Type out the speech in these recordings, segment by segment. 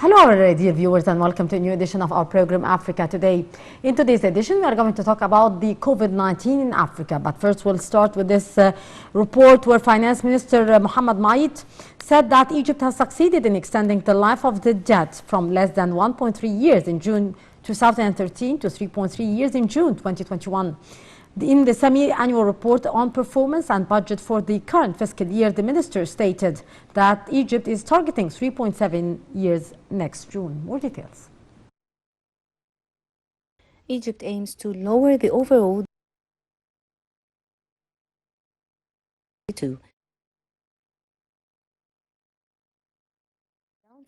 Hello, our dear viewers, and welcome to a new edition of our program, Africa Today. In today's edition, we are going to talk about the COVID-19 in Africa. But first, we'll start with this report where Finance Minister Mohamed Maït said that Egypt has succeeded in extending the life of the debt from less than 1.3 years in June 2013 to 3.3 years in June 2021. In the semi-annual report on performance and budget for the current fiscal year, the minister stated that Egypt is targeting 3.7 years next June. More details. Egypt aims to lower the overall down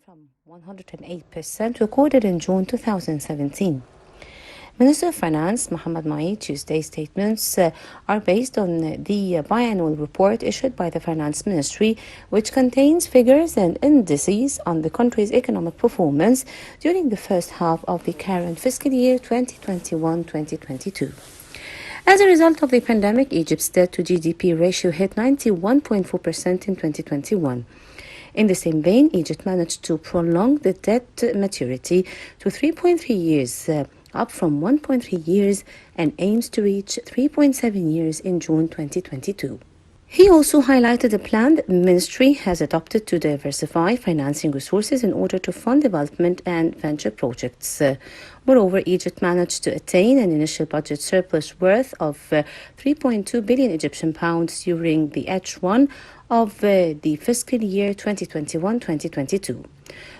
from 108% recorded in June 2017. Minister of Finance Mohamed Maït Tuesday's statements are based on the biannual report issued by the Finance Ministry, which contains figures and indices on the country's economic performance during the first half of the current fiscal year 2021-2022. As a result of the pandemic, Egypt's debt-to-GDP ratio hit 91.4% in 2021. In the same vein, Egypt managed to prolong the debt maturity to 3.3 years, up from 1.3 years, and aims to reach 3.7 years in June 2022. He also highlighted a plan that the ministry has adopted to diversify financing resources in order to fund development and venture projects. Moreover, Egypt managed to attain an initial budget surplus worth of 3.2 billion Egyptian pounds during the H1 of the fiscal year 2021-2022.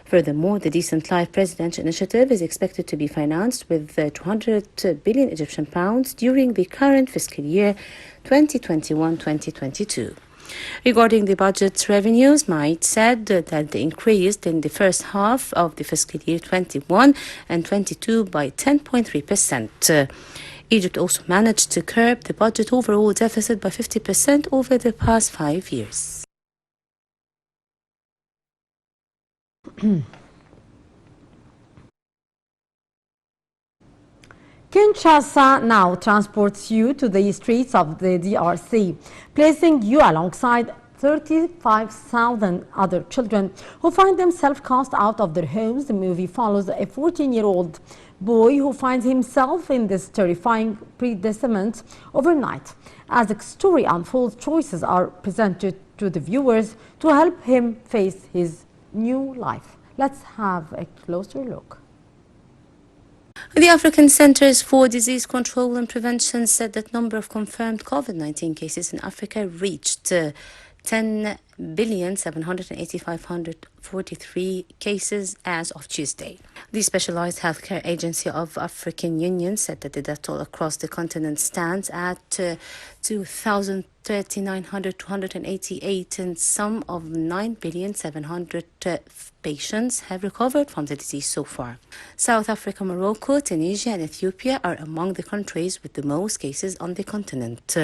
Furthermore, the Decent Life Presidential Initiative is expected to be financed with 200 billion Egyptian pounds during the current fiscal year 2021-2022. Regarding the budget's revenues, Maït said that they increased in the first half of the fiscal year 21 and 22 by 10.3%. Egypt also managed to curb the budget overall deficit by 50% over the past 5 years. Kinshasa now transports you to the streets of the DRC, placing you alongside 35,000 other children who find themselves cast out of their homes. The movie follows a 14-year-old boy who finds himself in this terrifying predicament overnight. As the story unfolds, choices are presented to the viewers to help him face his new life. Let's have a closer look. The African Centers for Disease Control and Prevention said that number of confirmed COVID-19 cases in Africa reached 10,785,43 cases as of Tuesday. The Specialized Healthcare Agency of African Union said that the death toll across the continent stands at 2,988, and some of 9,700,000 patients have recovered from the disease so far. South Africa, Morocco, Tunisia, and Ethiopia are among the countries with the most cases on the continent.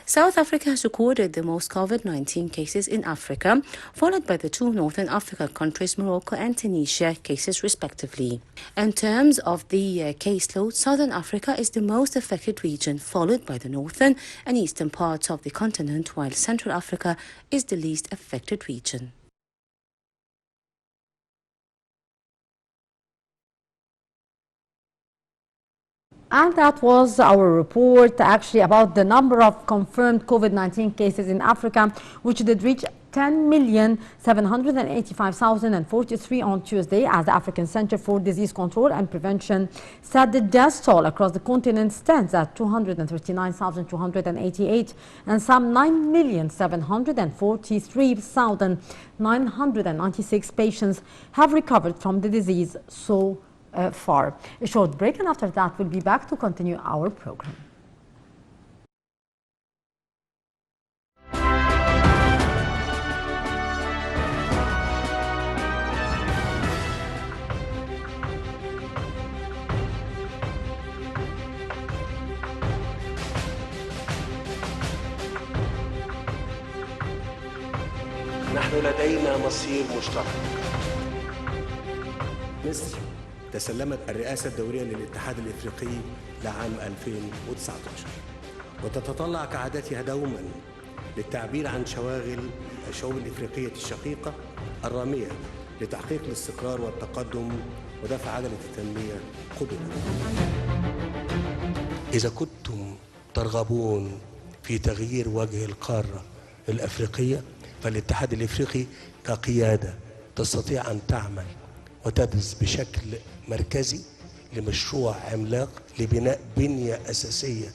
South Africa has recorded the most COVID-19 cases in Africa, followed by the two Northern Africa countries, Morocco and Tunisia, cases respectively. In terms of the caseload, Southern Africa is the most affected region, followed by the northern and eastern parts of the continent, while Central Africa is the least affected region. And that was our report actually about the number of confirmed COVID-19 cases in Africa, which did reach 10,785,043 on Tuesday, as the African Center for Disease Control and Prevention said the death toll across the continent stands at 239,288, and some 9,743,996 patients have recovered from the disease so far. A short break, and after that we'll be back to continue our program. نحن لدينا مصير مشترك. مصر تسلمت الرئاسة الدورية للاتحاد الإفريقي لعام 2019 وتتطلع كعادتها دوما للتعبير عن شواغل الشعوب الإفريقية الشقيقة الرامية لتحقيق الاستقرار والتقدم ودفع عجلة التنمية قدما. إذا كنتم ترغبون في تغيير وجه القارة الأفريقية، فالاتحاد الأفريقي كقيادة تستطيع أن تعمل وتدرس بشكل مركزي لمشروع عملاق لبناء بنية أساسية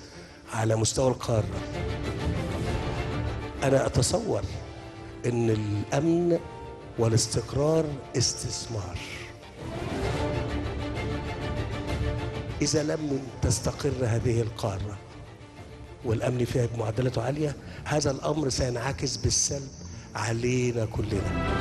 على مستوى القارة. أنا أتصور أن الأمن والاستقرار استثمار. إذا لم تستقر هذه القارة والأمن فيها بمعدلاته عالية، هذا الأمر سينعكس بالسلب علينا كلنا.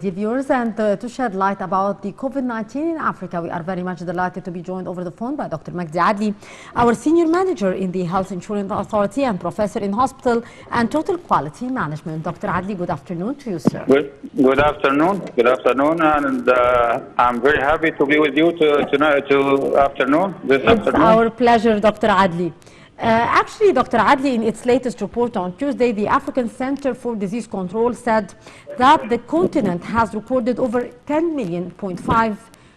Dear viewers, and to shed light about the COVID-19 in Africa, we are very much delighted to be joined over the phone by Dr. Magdi Adli, our Senior Manager in the Health Insurance Authority and Professor in Hospital and Total Quality Management. Dr. Adli, good afternoon to you, sir. Good afternoon. Good afternoon, and I'm very happy to be with you this afternoon. It's our pleasure, Dr. Adli. Actually, Dr. Adli, in its latest report on Tuesday, the African Center for Disease Control said that the continent has recorded over 10.5 million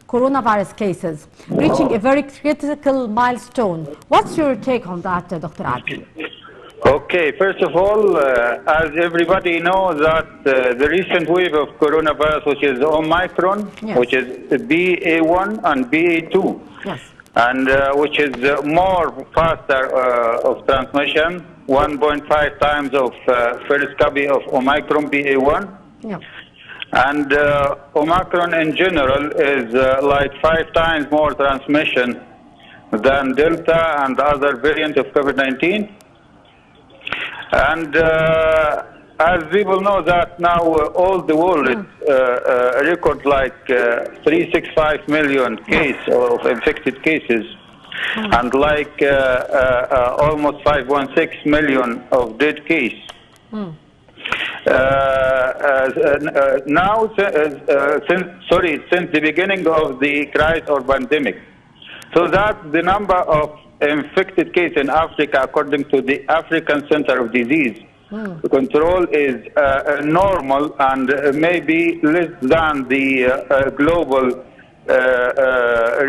coronavirus cases, reaching a very critical milestone. What's your take on that, Dr. Adli? Okay, first of all, as everybody knows that the recent wave of coronavirus, which is Omicron, yes, which is BA1 and BA2, yes, and which is more faster of transmission, 1.5 times of first copy of Omicron BA1. yeah, And Omicron in general is like 5 times more transmission than Delta and other variants of COVID-19. And as people know that now all the world record like 365 million case of infected cases, and like almost 5.6 million of dead cases. Now, since the beginning of the crisis or pandemic, so that the number of infected cases in Africa, according to the African Center of Disease Control, is normal and maybe less than the global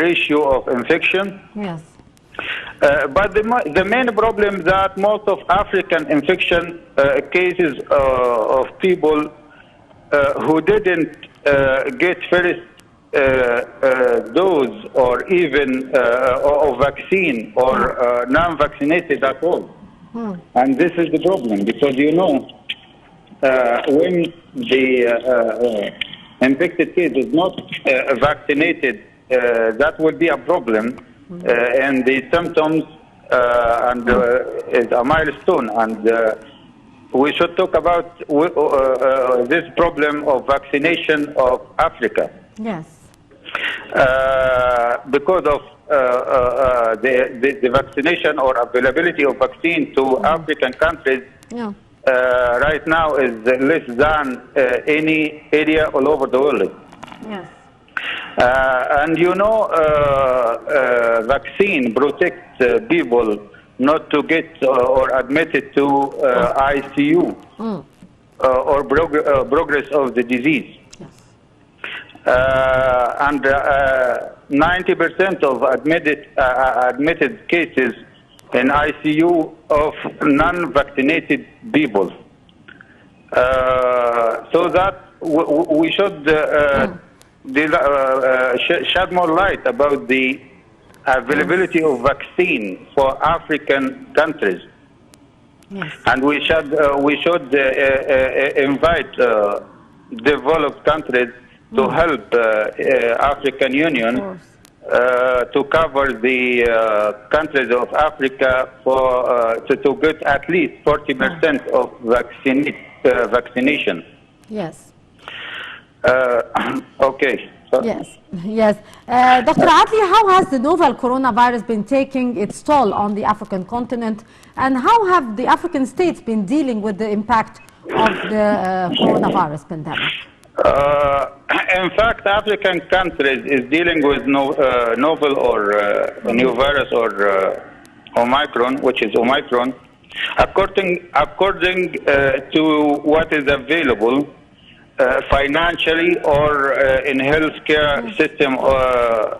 ratio of infection. yes, But the main problem that most of African infection cases of people who didn't get first dose or even of vaccine or non-vaccinated at all. And this is the problem, because you know, when the infected case is not vaccinated, that would be a problem. And the symptoms and is a milestone, and we should talk about this problem of vaccination of Africa. yes, Because of the vaccination or availability of vaccine to African countries, yeah, right now is less than any area all over the world. yes, And you know, vaccine protects people not to get or admitted to ICU or progress of the disease. yes, And 90% of admitted cases in ICU of non-vaccinated people. So that we should shed more light about the availability of vaccine for African countries, yes, and we should invite developed countries to help African Union to cover the countries of Africa for to get at least 40% of vaccination. yes. Okay, Yes, yes. Dr. Adli, how has the novel coronavirus been taking its toll on the African continent, and how have the African states been dealing with the impact of the coronavirus pandemic? In fact, African countries is dealing with novel or new virus or Omicron, which is Omicron, according to what is available financially or in healthcare system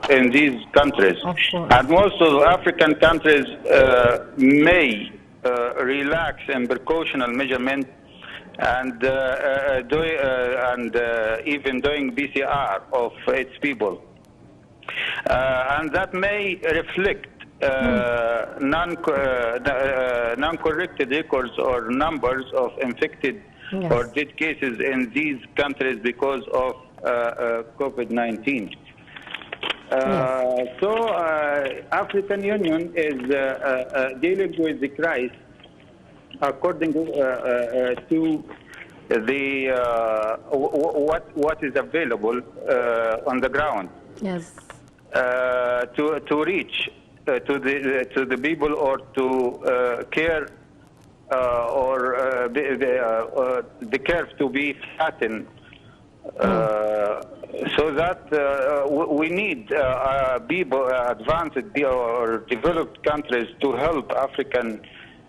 in these countries. And most of the African countries may relax in precautional measurement and even doing PCR of its people. And that may reflect non-corrected records or numbers of infected or dead cases in these countries because of COVID-19. So African Union is dealing with the crisis according to the what is available on the ground. Yes. To reach to the people or to care or the curve to be flattened, so that we need people, advanced or developed countries to help African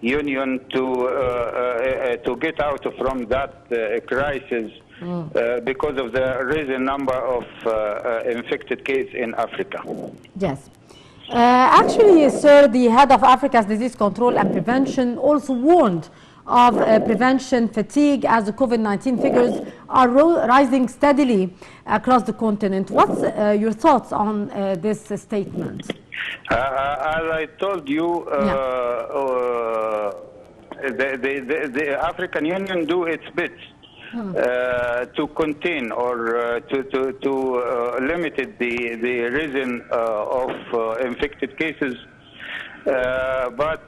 Union to get out from that crisis because of the rising number of infected cases in Africa. Yes. Actually, sir, the head of Africa's Disease Control and Prevention also warned of prevention fatigue as the COVID-19 figures are rising steadily across the continent. What's your thoughts on this statement? As I told you, the African Union do its bit to contain or to limit the rise of infected cases. But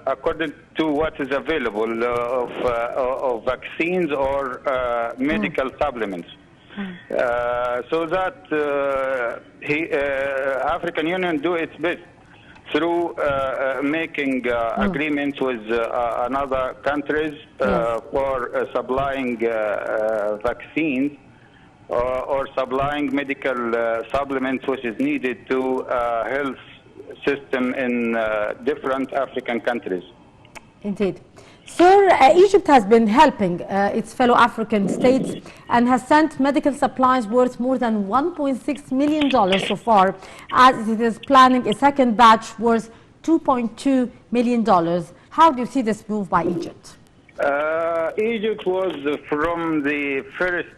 according to what is available of vaccines or medical supplements, so that African Union do its best through making agreements with another countries for supplying vaccines or supplying medical supplements which is needed to health system in different African countries. Indeed. Sir, Egypt has been helping its fellow African states and has sent medical supplies worth more than $1.6 million so far, as it is planning a second batch worth $2.2 million. How do you see this move by Egypt? Egypt was from the first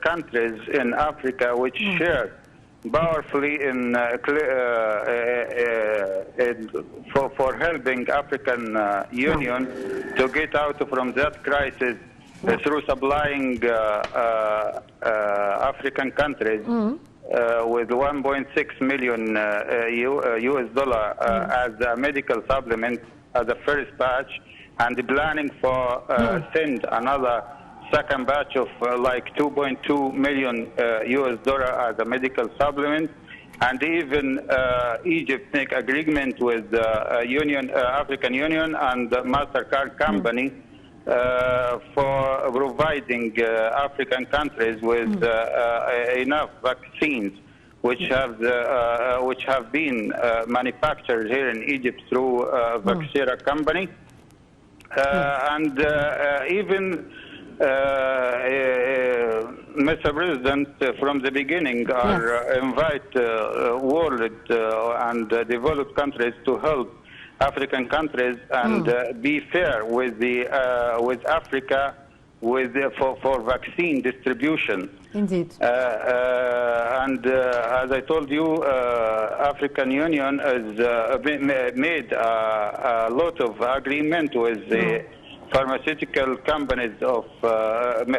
countries in Africa which shared powerfully in for helping African Union to get out from that crisis through supplying African countries with 1.6 million US dollar as a medical supplement as a first batch, and planning for send another second batch of like 2.2 million US dollar as a medical supplement, and even Egypt make agreement with African Union and MasterCard company for providing African countries with enough vaccines which have been manufactured here in Egypt through Vaxera company, and even Mr. President, from the beginning, invite world and developed countries to help African countries and be fair with Africa for vaccine distribution. Indeed. And as I told you, African Union has made a lot of agreement with the pharmaceutical companies of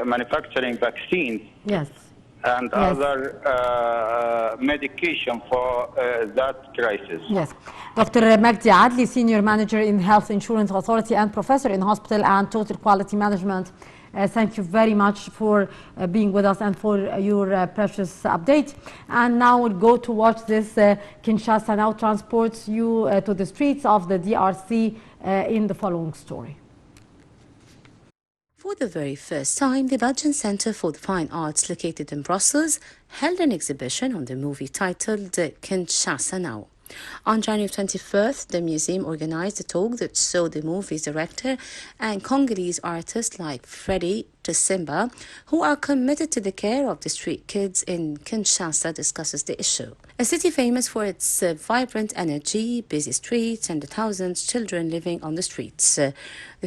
manufacturing vaccines and other medication for that crisis. Yes. Dr. Magdi Adli, Senior Manager in Health Insurance Authority and Professor in Hospital and Total Quality Management Thank you very much for being with us and for your precious update. And now we'll go to watch this. Kinshasa now transports you to the streets of the DRC in the following story. For the very first time, the Belgian Center for the Fine Arts, located in Brussels, held an exhibition on the movie titled Kinshasa Now. On January 21st, the museum organized a talk that saw the movie's director and Congolese artists like Freddie Tsimba, who are committed to the care of the street kids in Kinshasa, discusses the issue. A city famous for its vibrant energy, busy streets, and the thousands of children living on the streets. The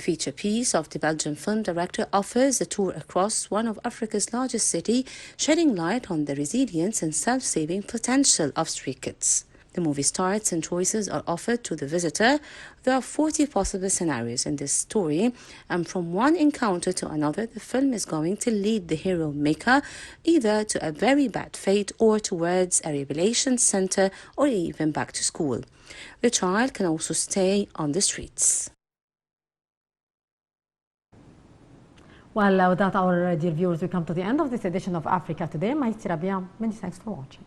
feature piece of the Belgian film director offers a tour across one of Africa's largest cities, shedding light on the resilience and self-saving potential of street kids. The movie starts and choices are offered to the visitor. There are 40 possible scenarios in this story, and from one encounter to another, the film is going to lead the hero maker either to a very bad fate or towards a rehabilitation center or even back to school. The child can also stay on the streets. Well, with that, our dear viewers, we come to the end of this edition of Africa Today. Maïti Rabia, many thanks for watching.